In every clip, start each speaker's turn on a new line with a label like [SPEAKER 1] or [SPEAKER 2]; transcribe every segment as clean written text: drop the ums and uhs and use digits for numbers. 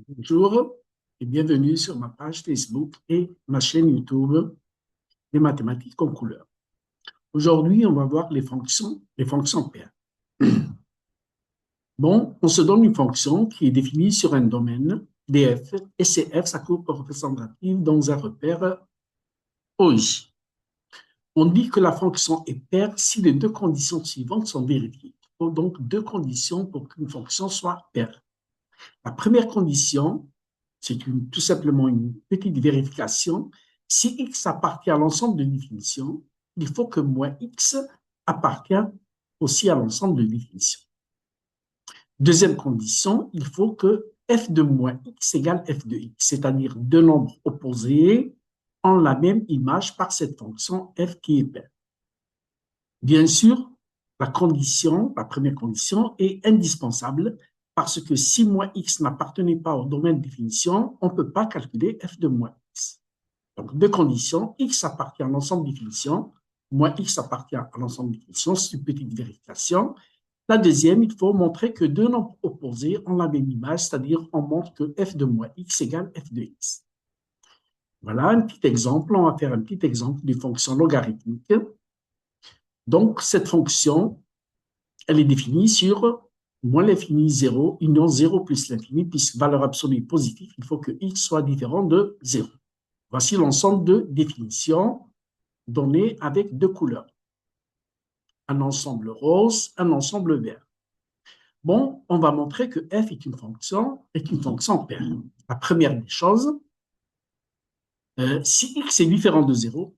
[SPEAKER 1] Bonjour et bienvenue sur ma page Facebook et ma chaîne YouTube des mathématiques en couleur. Aujourd'hui, on va voir les fonctions paires. Bon, on se donne une fonction qui est définie sur un domaine df et c'est f sa courbe représentative dans un repère OI. On dit que la fonction est paire si les deux conditions suivantes sont vérifiées. Il faut donc deux conditions pour qu'une fonction soit paire. La première condition, c'est tout simplement une petite vérification. Si x appartient à l'ensemble de définitions, il faut que moins x appartienne aussi à l'ensemble de définitions. Deuxième condition, il faut que f de moins x égale f de x, c'est-à-dire deux nombres opposés ont la même image par cette fonction f qui est paire. Bien sûr, la première condition est indispensable parce que si moins x n'appartenait pas au domaine de définition, on ne peut pas calculer f de moins x. Donc, deux conditions, x appartient à l'ensemble de définition, moins x appartient à l'ensemble de définition, c'est une petite vérification. La deuxième, il faut montrer que deux nombres opposés ont la même image, c'est-à-dire on montre que f de moins x égale f de x. Voilà un petit exemple, on va faire un petit exemple d'une fonction logarithmique. Donc, cette fonction, elle est définie sur moins l'infini 0, union 0 plus l'infini, puisque valeur absolue est positive, il faut que x soit différent de 0. Voici l'ensemble de définitions données avec deux couleurs. Un ensemble rose, un ensemble vert. Bon, on va montrer que f est une fonction paire. La première des choses, si x est différent de 0,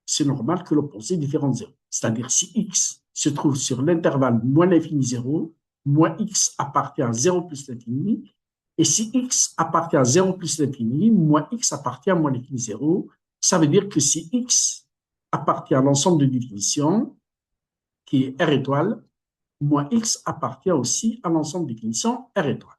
[SPEAKER 1] c'est normal que l'opposé est différent de 0. C'est-à-dire si x se trouve sur l'intervalle moins l'infini 0, moins x appartient à 0 plus l'infini, et si x appartient à 0 plus l'infini, moins x appartient à moins l'infini 0, ça veut dire que si x appartient à l'ensemble de définitions, qui est R étoile, moins x appartient aussi à l'ensemble de définitions R étoile.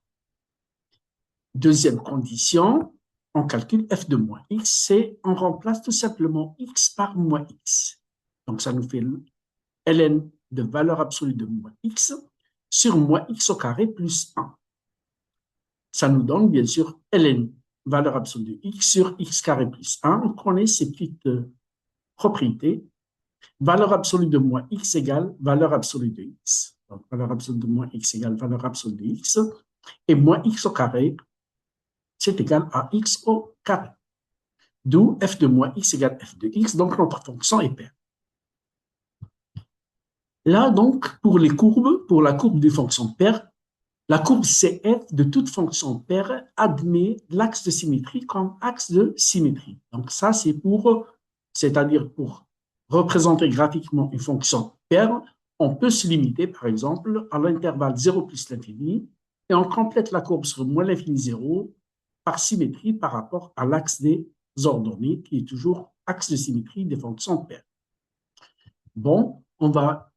[SPEAKER 1] Deuxième condition, on calcule f de moins x, c'est on remplace tout simplement x par moins x. Donc, ça nous fait ln de valeur absolue de moins x sur moins x au carré plus 1. Ça nous donne, bien sûr, ln valeur absolue de x sur x carré plus 1. On connaît ces petites propriétés. Valeur absolue de moins x égale valeur absolue de x. Donc, valeur absolue de moins x égale valeur absolue de x. Et moins x au carré, c'est égal à x au carré. D'où f de moins x égale f de x. Donc, notre fonction est paire. Là, donc, pour la courbe des fonctions paires, la courbe CF de toute fonction paire admet l'axe de symétrie comme axe de symétrie. Donc, ça, c'est-à-dire pour représenter graphiquement une fonction paire, on peut se limiter, par exemple, à l'intervalle 0 plus l'infini, et on complète la courbe sur moins l'infini 0 par symétrie par rapport à l'axe des ordonnées, qui est toujours axe de symétrie des fonctions paires. Bon,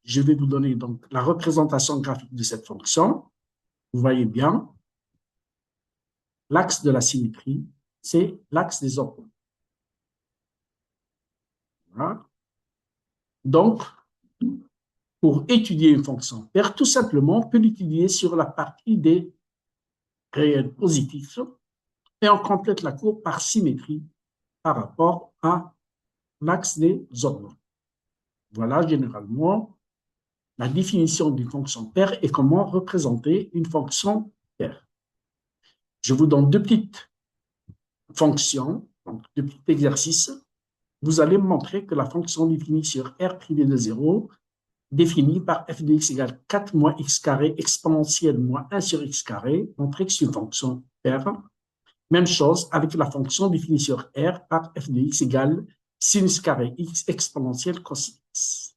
[SPEAKER 1] je vais vous donner donc la représentation graphique de cette fonction. Vous voyez bien, l'axe de la symétrie, c'est l'axe des ordonnées. Voilà. Donc, pour étudier une fonction paire, tout simplement, on peut l'étudier sur la partie des réels positifs et on complète la courbe par symétrie par rapport à l'axe des ordonnées. Voilà généralement la définition d'une fonction paire et comment représenter une fonction paire. Je vous donne deux petites fonctions, donc deux petits exercices. Vous allez me montrer que la fonction définie sur R privé de 0, définie par f de x égale 4 moins x carré exponentielle moins 1 sur x carré, montrer que c'est une fonction paire. Même chose avec la fonction définie sur R par f de x égale sinus carré x exponentielle cos x.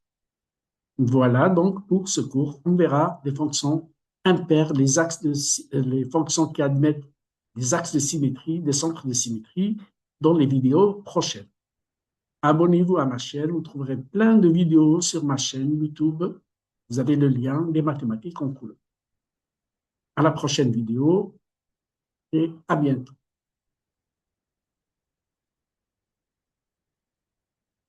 [SPEAKER 1] Voilà donc pour ce cours, on verra des fonctions impaires, les fonctions qui admettent des axes de symétrie, des centres de symétrie dans les vidéos prochaines. Abonnez-vous à ma chaîne, vous trouverez plein de vidéos sur ma chaîne YouTube. Vous avez le lien des mathématiques en couleur. À la prochaine vidéo et à bientôt.